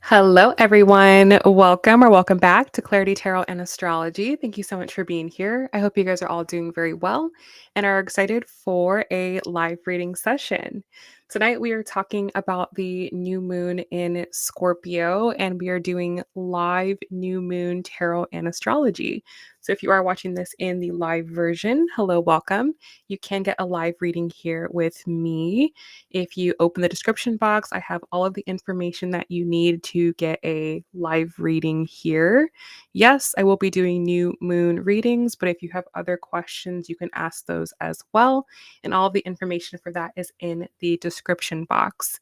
Hello, everyone. Welcome back to Clarity Tarot and Astrology. Thank you so much for being here. I hope you guys are all doing very well and are excited for a live reading session. Tonight, we are talking about the new moon in Scorpio, and we are doing live new moon tarot and astrology. So, if you are watching this in the live version, hello, welcome. You can get a live reading here with me. If you open the description box, I have all of the information that you need to get a live reading here. Yes, I will be doing new moon readings, but if you have other questions, you can ask those as well. And all of the information for that is in the description box.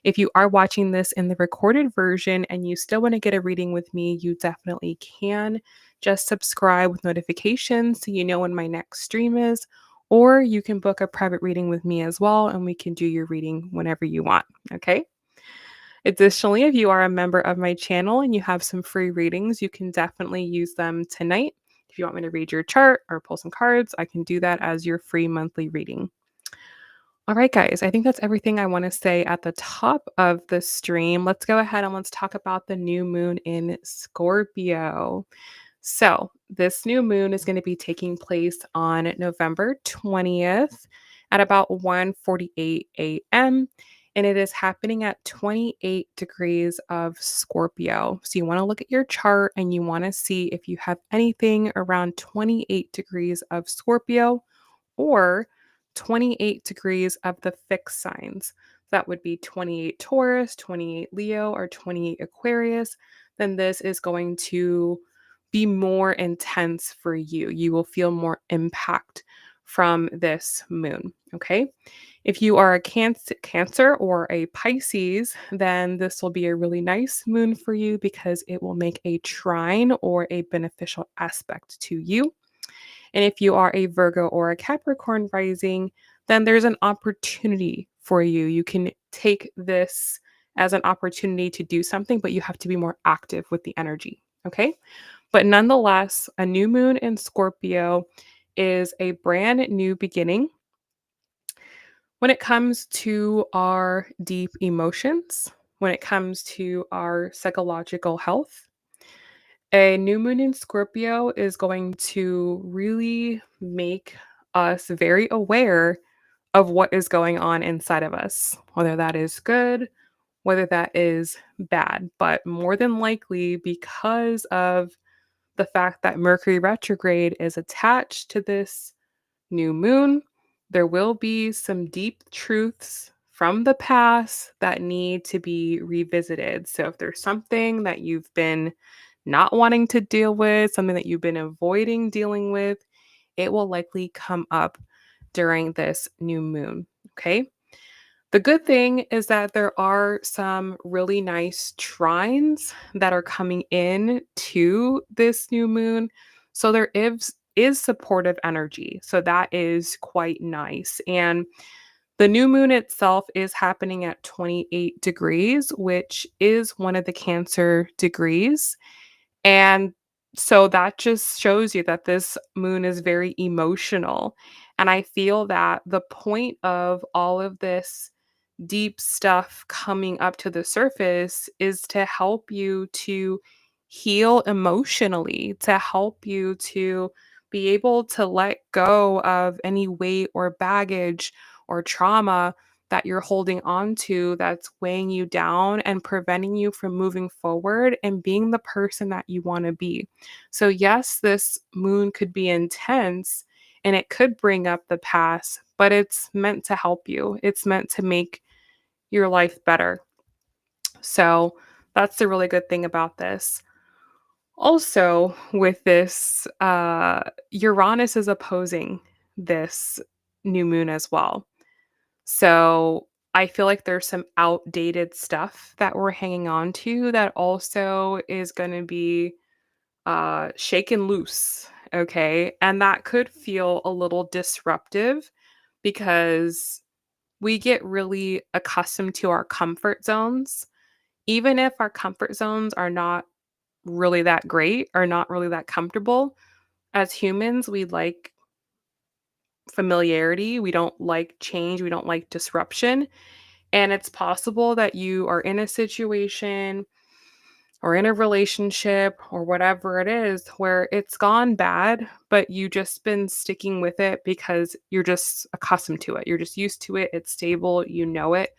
If you are watching this in the recorded version and you still want to get a reading with me, you definitely can. Just subscribe with notifications so you know when my next stream is, or you can book a private reading with me as well, and we can do your reading whenever you want. Okay. Additionally, if you are a member of my channel and you have some free readings, you can definitely use them tonight. If you want me to read your chart or pull some cards, I can do that as your free monthly reading. All right, guys, I think that's everything I want to say at the top of the stream. Let's go ahead and let's talk about the new moon in Scorpio. So, this new moon is going to be taking place on November 20th at about 1:48 a.m. and it is happening at 28 degrees of Scorpio. So, you want to look at your chart and you want to see if you have anything around 28 degrees of Scorpio or 28 degrees of the fixed signs. That would be 28 Taurus, 28 Leo, or 28 Aquarius. Then this is going to be more intense for you. You will feel more impact from this moon. Okay. If you are a cancer or a Pisces, then this will be a really nice moon for you because it will make a trine or a beneficial aspect to you. And if you are a Virgo or a Capricorn rising, then there's an opportunity for you. You can take this as an opportunity to do something, but you have to be more active with the energy. Okay. But nonetheless, a new moon in Scorpio is a brand new beginning when it comes to our deep emotions, when it comes to our psychological health. A new moon in Scorpio is going to really make us very aware of what is going on inside of us, whether that is good, whether that is bad. But more than likely, because of the fact that Mercury retrograde is attached to this new moon, there will be some deep truths from the past that need to be revisited. So if there's something that you've been not wanting to deal with, something that you've been avoiding dealing with, it will likely come up during this new moon. Okay. The good thing is that there are some really nice trines that are coming in to this new moon. So there is supportive energy. So that is quite nice. And the new moon itself is happening at 28 degrees, which is one of the Cancer degrees. And so that just shows you that this moon is very emotional. And I feel that the point of all of this deep stuff coming up to the surface is to help you to heal emotionally, to help you to be able to let go of any weight or baggage or trauma that you're holding on to that's weighing you down and preventing you from moving forward and being the person that you want to be. So, yes, this moon could be intense and it could bring up the past, but it's meant to help you. It's meant to make your life better. So that's the really good thing about this. Also, with this, Uranus is opposing this new moon as well. So I feel like there's some outdated stuff that we're hanging on to that also is going to be shaken loose. Okay. And that could feel a little disruptive because we get really accustomed to our comfort zones, even if our comfort zones are not really that great or not really that comfortable. As humans, we like familiarity, we don't like change, we don't like disruption. And it's possible that you are in a situation or in a relationship or whatever it is where it's gone bad, but you just been sticking with it because you're just accustomed to it. You're just used to it. It's stable. You know it.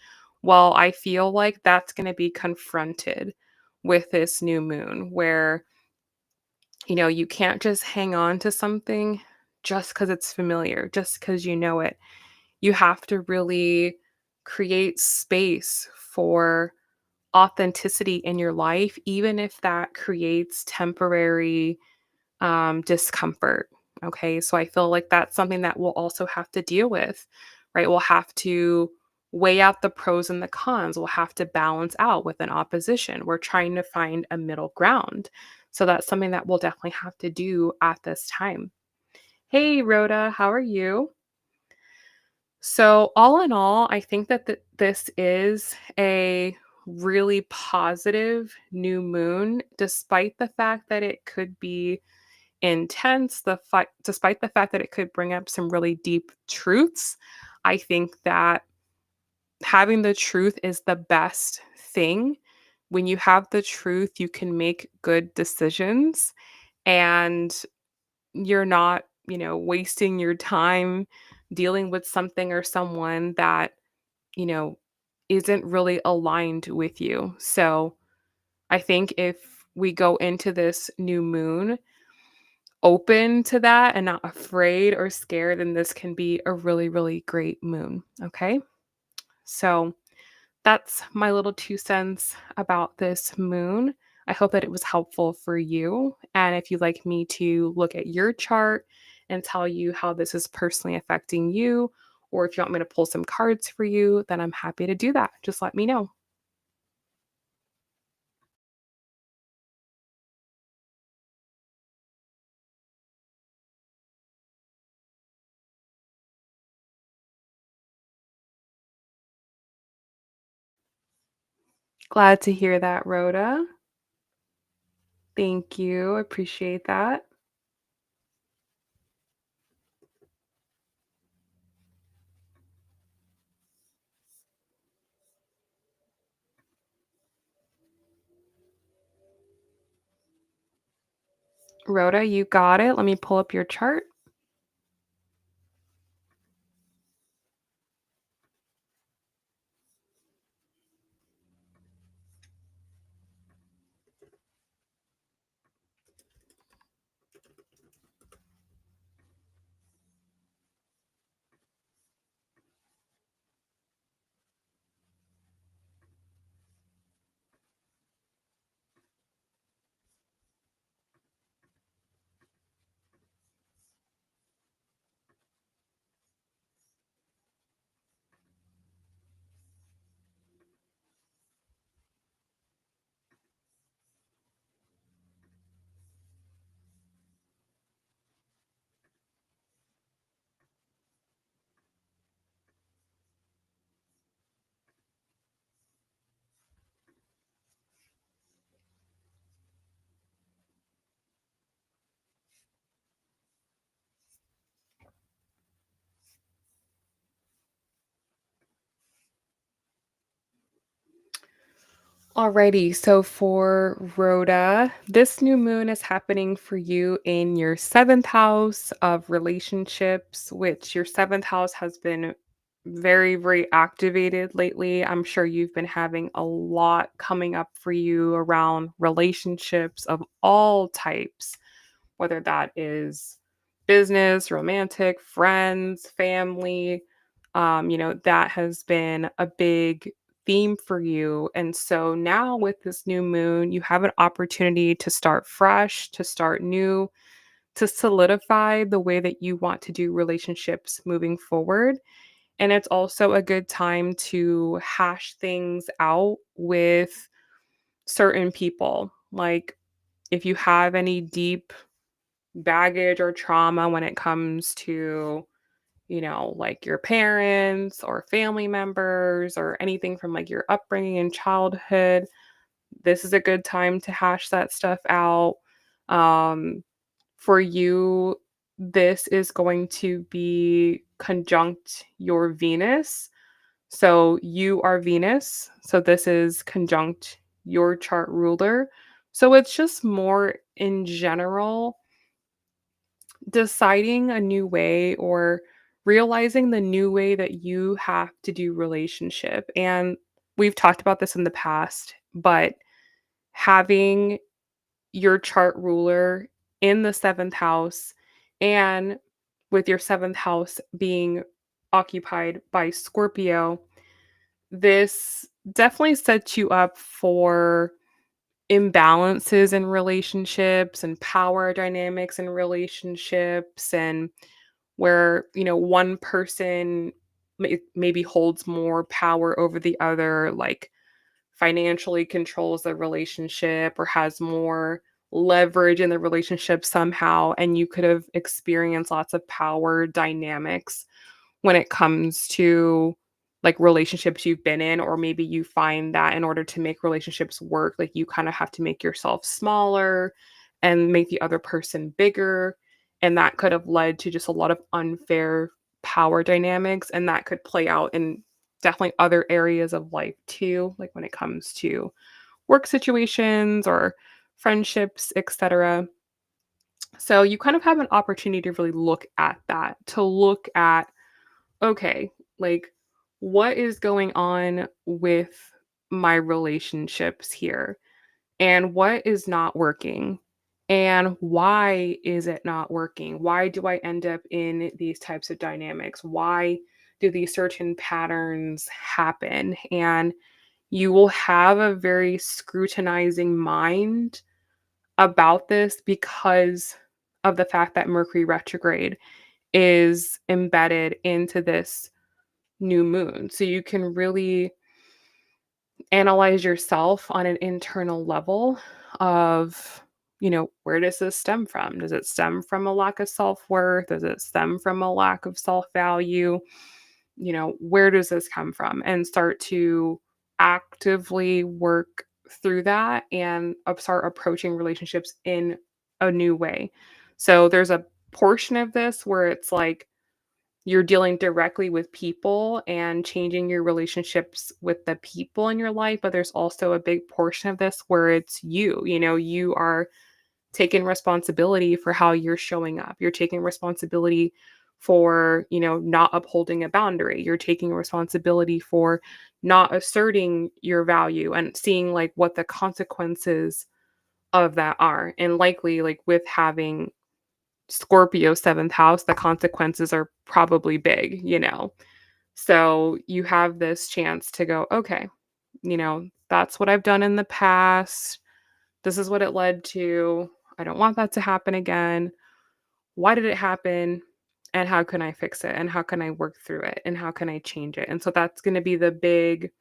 Well, I feel like that's going to be confronted with this new moon where, you can't just hang on to something just because it's familiar, just because you know it. You have to really create space for authenticity in your life, even if that creates temporary discomfort. Okay. So I feel like that's something that we'll also have to deal with, right? We'll have to weigh out the pros and the cons. We'll have to balance out with an opposition. We're trying to find a middle ground. So that's something that we'll definitely have to do at this time. Hey, Rhoda, how are you? So, all in all, I think that this is a really positive new moon, despite the fact that it could be intense, despite the fact that it could bring up some really deep truths. I think that having the truth is the best thing. When you have the truth, you can make good decisions and you're not, wasting your time dealing with something or someone that you know, isn't really aligned with you. So I think if we go into this new moon open to that and not afraid or scared, then this can be a really, really great moon. Okay. So that's my little 2 cents about this moon. I hope that it was helpful for you. And if you'd like me to look at your chart and tell you how this is personally affecting you, or if you want me to pull some cards for you, then I'm happy to do that. Just let me know. Glad to hear that, Rhoda. Thank you. Appreciate that. Rhoda, you got it. Let me pull up your chart. Alrighty, so for Rhoda, this new moon is happening for you in your seventh house of relationships, which your seventh house has been very, very activated lately. I'm sure you've been having a lot coming up for you around relationships of all types, whether that is business, romantic, friends, family. That has been a big theme for you. And so now with this new moon, you have an opportunity to start fresh, to start new, to solidify the way that you want to do relationships moving forward. And it's also a good time to hash things out with certain people. Like if you have any deep baggage or trauma when it comes to, like your parents or family members or anything from like your upbringing in childhood, this is a good time to hash that stuff out. Um, for you, this is going to be conjunct your Venus. So you are Venus. So this is conjunct your chart ruler, So it's just more in general deciding a new way or realizing the new way that you have to do relationship. And we've talked about this in the past, but having your chart ruler in the seventh house and with your seventh house being occupied by Scorpio, this definitely sets you up for imbalances in relationships and power dynamics in relationships, and where, one person maybe holds more power over the other, like financially controls the relationship or has more leverage in the relationship somehow. And you could have experienced lots of power dynamics when it comes to like relationships you've been in, or maybe you find that in order to make relationships work, like you kind of have to make yourself smaller and make the other person bigger. And that could have led to just a lot of unfair power dynamics. And that could play out in definitely other areas of life too, like when it comes to work situations or friendships, etc. So you kind of have an opportunity to really look at that, to look at, okay, like what is going on with my relationships here and what is not working and why is it not working? Why do I end up in these types of dynamics? Why do these certain patterns happen? And you will have a very scrutinizing mind about this because of the fact that Mercury retrograde is embedded into this new moon. So you can really analyze yourself on an internal level of, where does this stem from? Does it stem from a lack of self-worth? Does it stem from a lack of self-value? Where does this come from? And start to actively work through that and start approaching relationships in a new way. So there's a portion of this where it's like you're dealing directly with people and changing your relationships with the people in your life, but there's also a big portion of this where it's you are taking responsibility for how you're showing up. You're taking responsibility for, not upholding a boundary. You're taking responsibility for not asserting your value and seeing like what the consequences of that are. And likely like with having Scorpio seventh house, the consequences are probably big. So you have this chance to go, okay, that's what I've done in the past. This is what it led to. I don't want that to happen again. Why did it happen? And how can I fix it? And how can I work through it? And how can I change it? And so that's going to be the big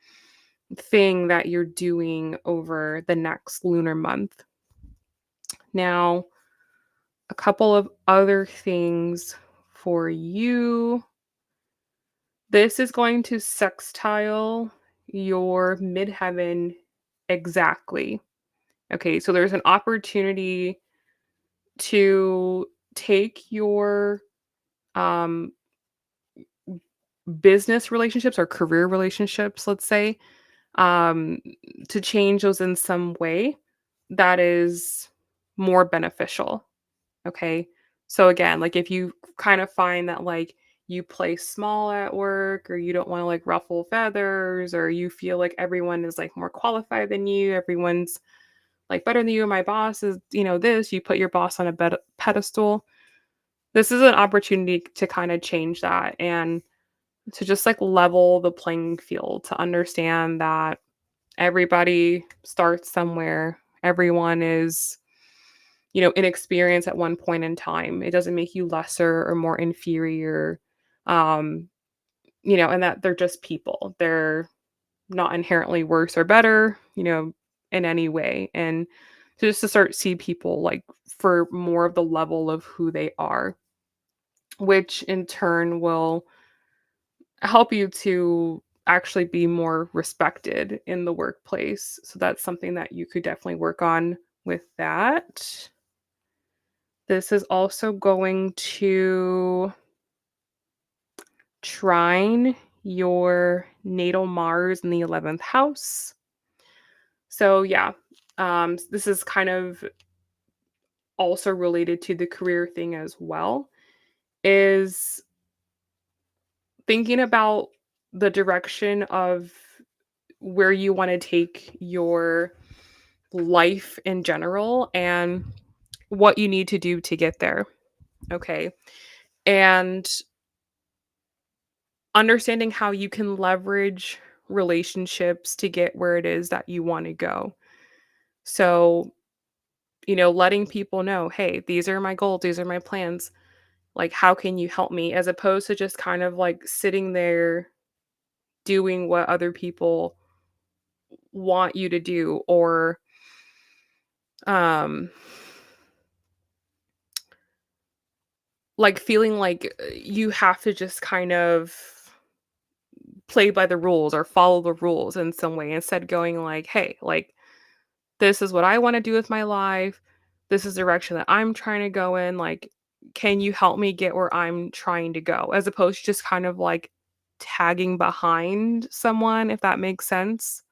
thing that you're doing over the next lunar month. Now, a couple of other things for you. This is going to sextile your midheaven exactly. Okay, so there's an opportunity to take your um, business relationships or career relationships, let's say, um, to change those in some way that is more beneficial. Okay. So again, like if you kind of find that like you play small at work or you don't want to like ruffle feathers or you feel like everyone is like more qualified than you, everyone's like better than you, my boss is, this, you put your boss on a pedestal. This is an opportunity to kind of change that and to just like level the playing field, to understand that everybody starts somewhere. Everyone is inexperienced at one point in time. It doesn't make you lesser or more inferior. Um, and that they're just people. They're not inherently worse or better, in any way. And just to start see people like for more of the level of who they are, which in turn will help you to actually be more respected in the workplace. So that's something that you could definitely work on with that. This is also going to trine your natal Mars in the 11th house. So yeah, this is kind of also related to the career thing as well, is thinking about the direction of where you want to take your life in general and what you need to do to get there. Okay. And understanding how you can leverage relationships to get where it is that you want to go. So, letting people know, hey, these are my goals, these are my plans. Like, how can you help me? As opposed to just kind of like sitting there doing what other people want you to do, or um like feeling like you have to just kind of play by the rules or follow the rules in some way, instead going like, hey, like, this is what I want to do with my life. This is the direction that I'm trying to go in. Like, can you help me get where I'm trying to go? As opposed to just kind of like tagging behind someone, if that makes sense.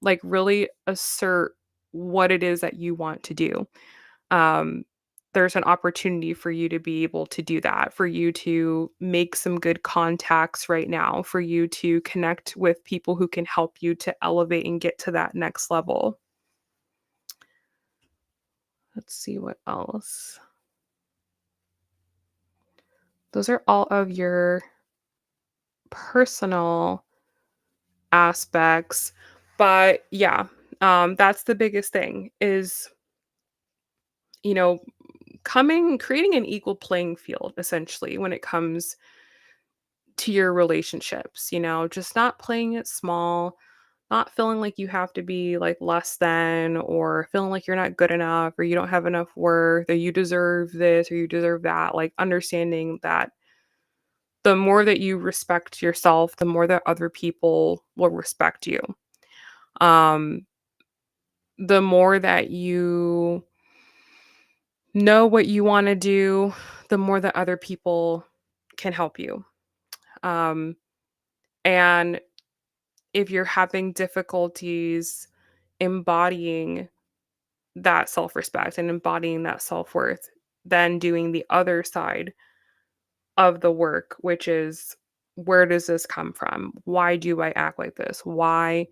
Like, really assert what it is that you want to do. um, there's an opportunity for you to be able to do that, for you to make some good contacts right now, for you to connect with people who can help you to elevate and get to that next level. Let's see what else. Those are all of your personal aspects. But yeah, that's the biggest thing is, you know, creating an equal playing field essentially when it comes to your relationships, just not playing it small, not feeling like you have to be like less than, or feeling like you're not good enough, or you don't have enough worth, or you deserve this or you deserve that. Like, understanding that the more that you respect yourself, the more that other people will respect you. Um, the more that you know what you want to do, the more that other people can help you. Um, and if you're having difficulties embodying that self-respect and embodying that self-worth, then doing the other side of the work, which is, where does this come from? Why do I act like this? Why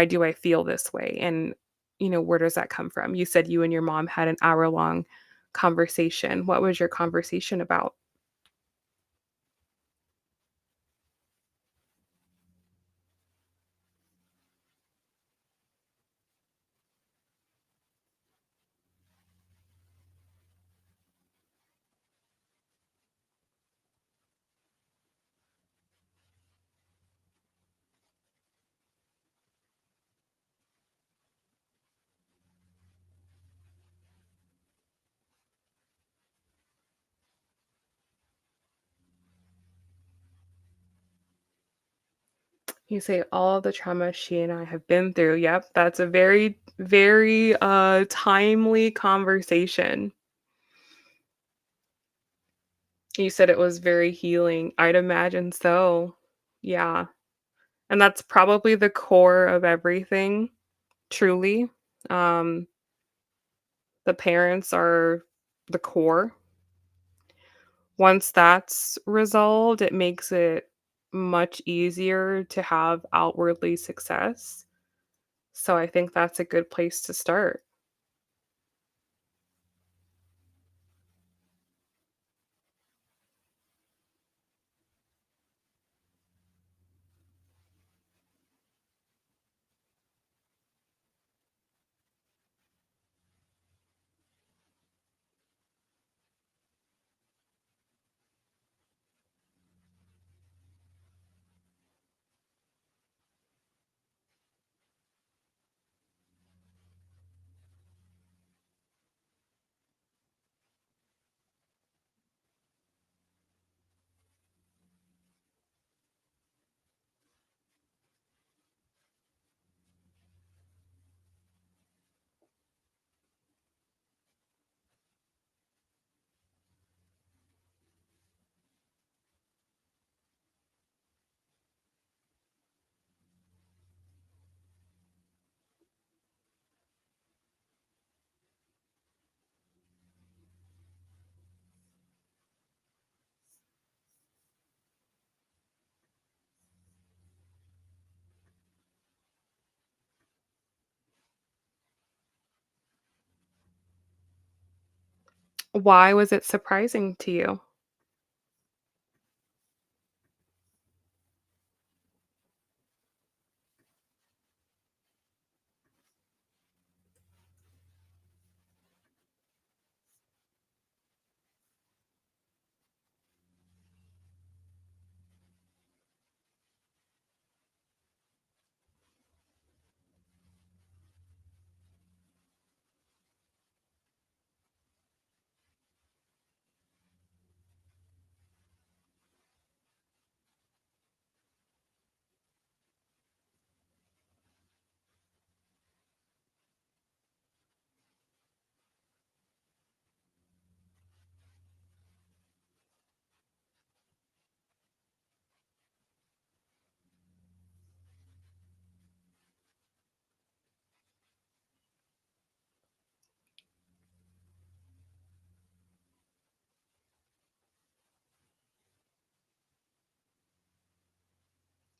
do I feel this way? And where does that come from? You said you and your mom had an hour-long conversation. What was your conversation about? You say all the trauma she and I have been through. Yep, that's a very, very timely conversation. You said it was very healing. I'd imagine so. Yeah. And that's probably the core of everything, truly. Um, the parents are the core. Once that's resolved, it makes it much easier to have outwardly success. So I think that's a good place to start. Why was it surprising to you?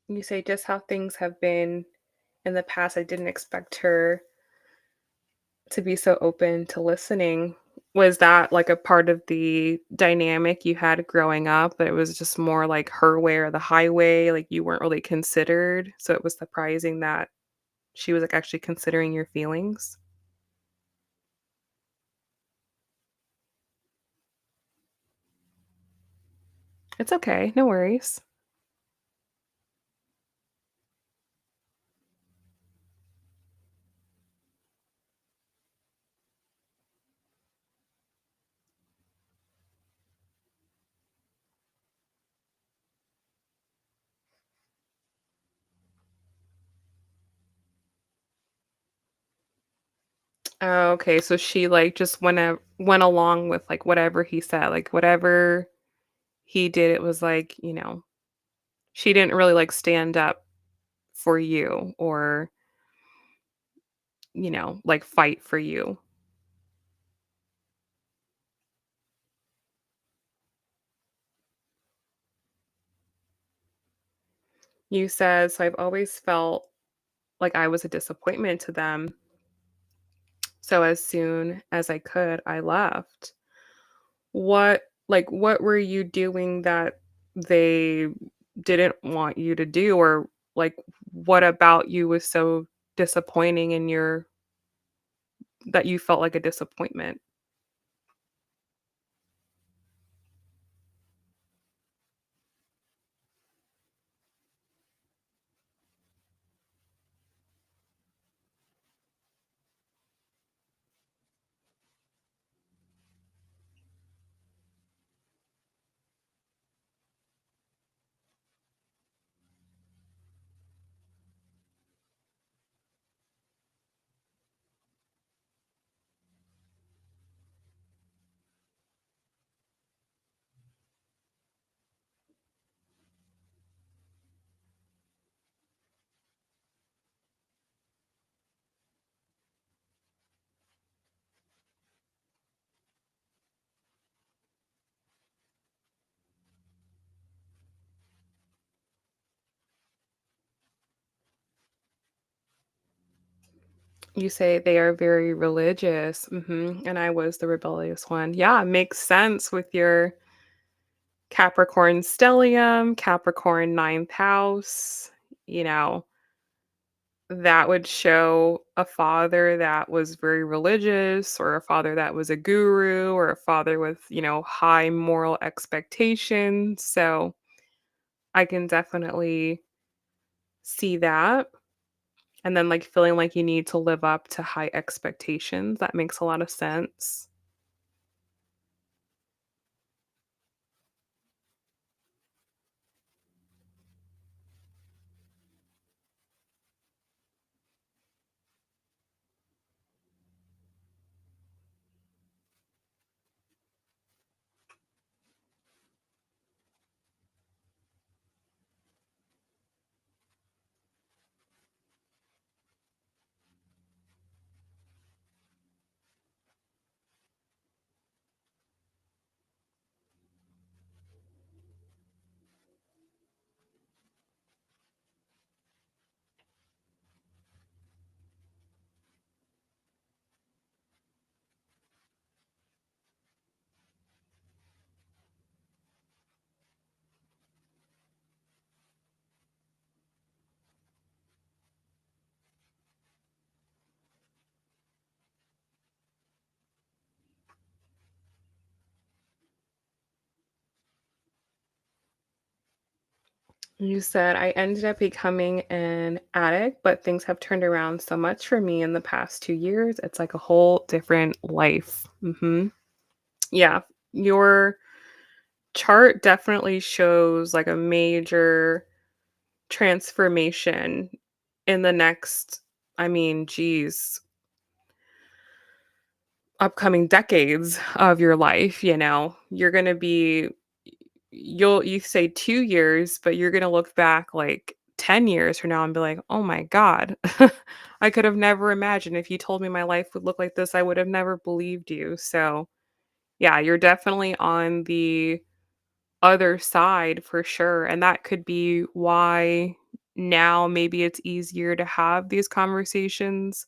You say just how things have been in the past. I didn't expect her to be so open to listening. Was that like a part of the dynamic you had growing up, that it was just more like her way or the highway, like you weren't really considered? So it was surprising that she was like actually considering your feelings? It's okay, no worries. Oh, okay, so she like just went along with like whatever he said, like whatever he did, it was like, she didn't really like stand up for you or, like fight for you. You said, "So I've always felt like I was a disappointment to them. So as soon as I could, I left." What were you doing that they didn't want you to do, or like what about you was so disappointing in your that you felt like a disappointment? You say they are very religious. And I was the rebellious one. Yeah, it makes sense with your Capricorn stellium, Capricorn ninth house, you know, that would show a father that was very religious, or a father that was a guru, or a father with, high moral expectations. So I can definitely see that. And then like feeling like you need to live up to high expectations. That makes a lot of sense. You said I ended up becoming an addict, but things have turned around so much for me in the past 2 years. It's like a whole different life. Yeah. Your chart definitely shows like a major transformation in the next, geez, upcoming decades of your life. You're going to be you say 2 years, but you're gonna look back, like, 10 years from now and be like, "Oh my god. I could have never imagined if you told me my life would look like this, I would have never believed you." So, yeah, you're definitely on the other side for sure, and that could be why now maybe it's easier to have these conversations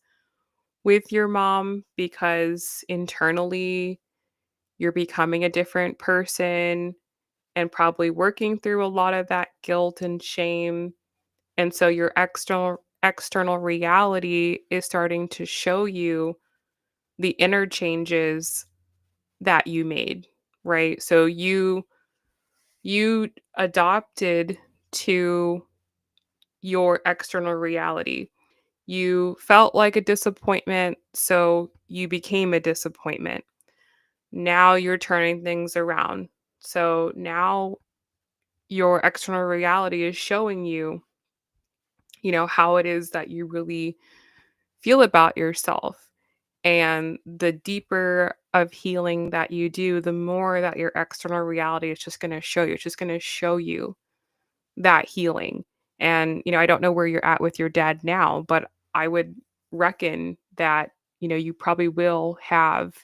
with your mom because internally, you're becoming a different person and probably working through a lot of that guilt and shame. And so your external reality is starting to show you the inner changes that you made, right? So you adopted to your external reality. You felt like a disappointment, so you became a disappointment. Now you're turning things around. So now your external reality is showing you, how it is that you really feel about yourself. And the deeper of healing that you do, the more that your external reality is just going to show you. It's just going to show you that healing. And I don't know where you're at with your dad now, but I would reckon that, you probably will have,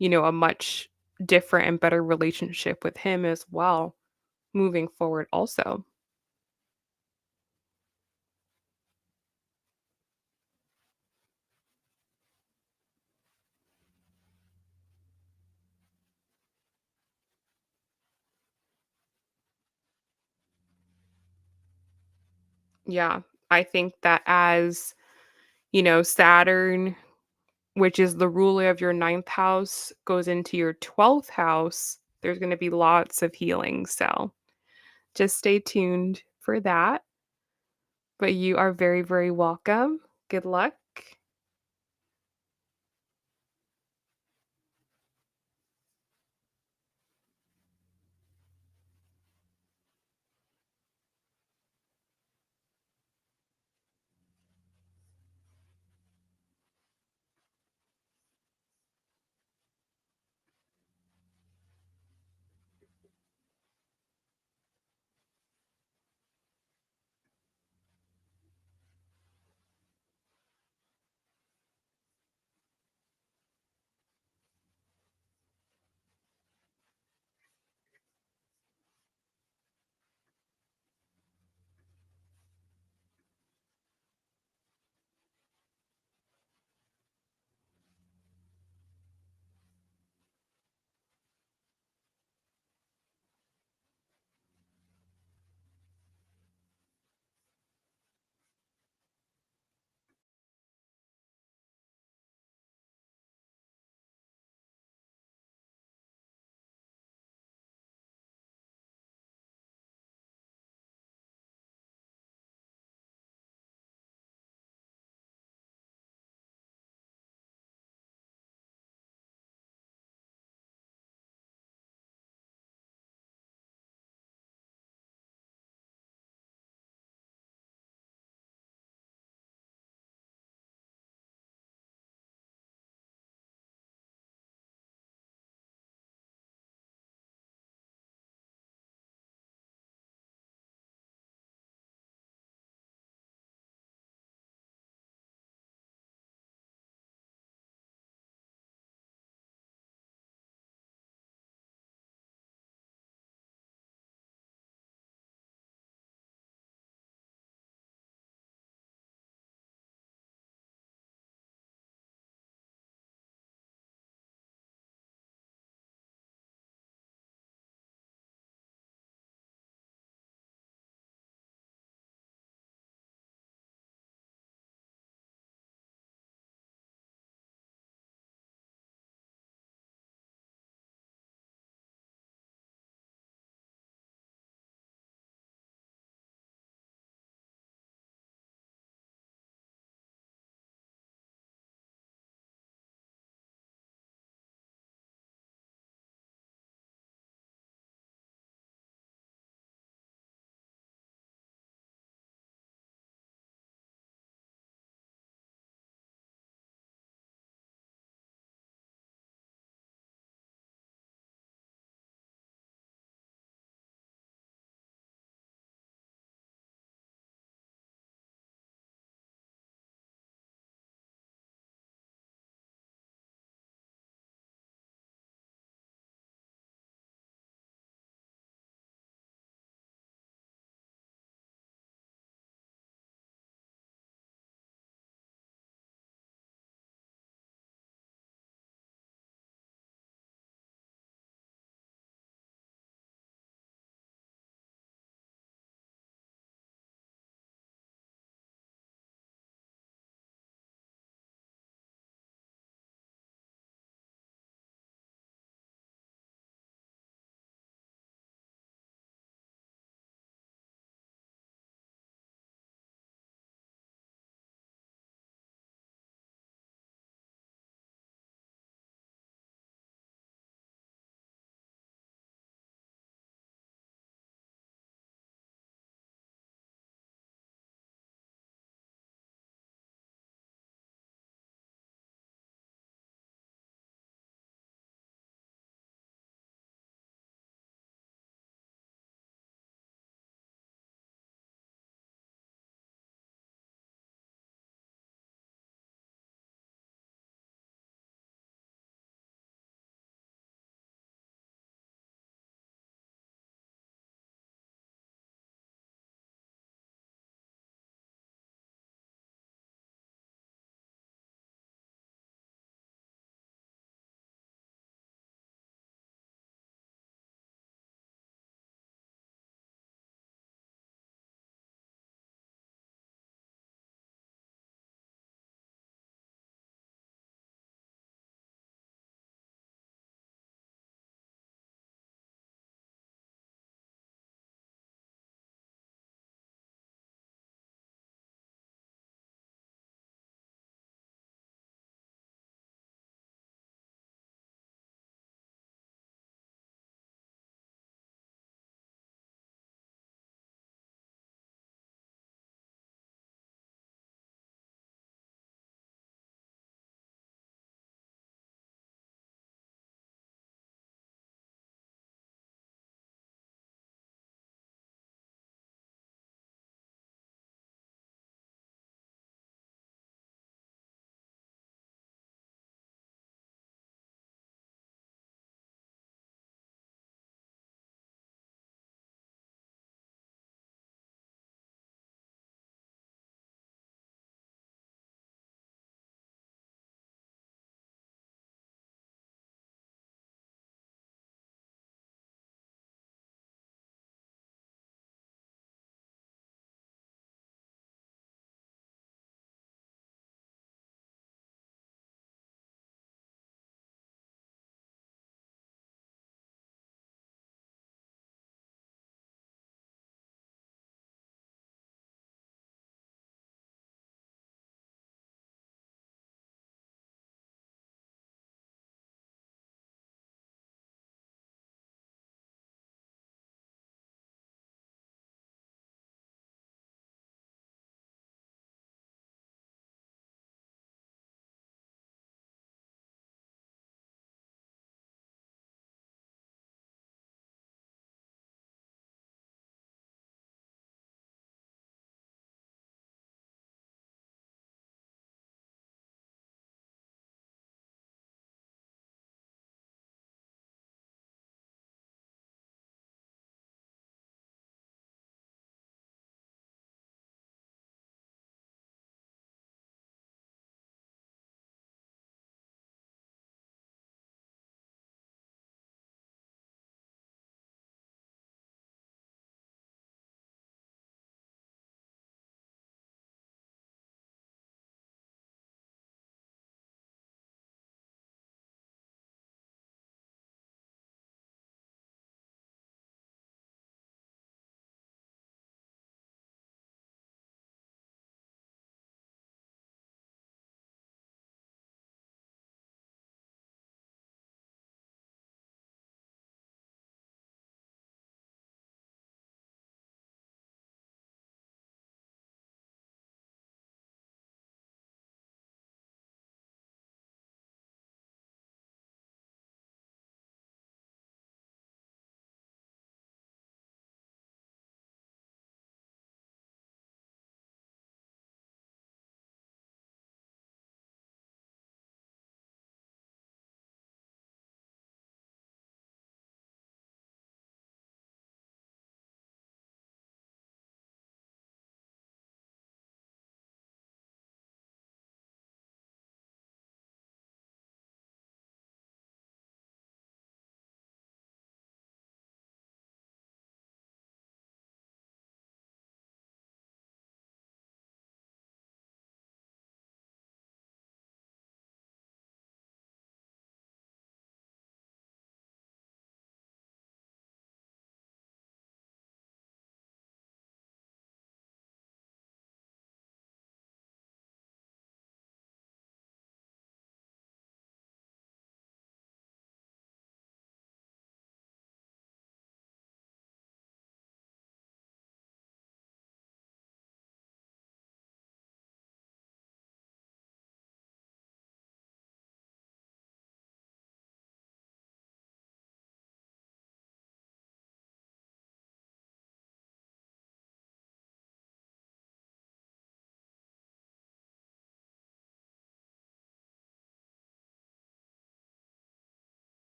a much different and better relationship with him as well moving forward, also. Yeah. I think that as Saturn, which is the ruler of your ninth house, goes into your 12th house, there's going to be lots of healing. So just stay tuned for that. But you are very, very welcome. Good luck.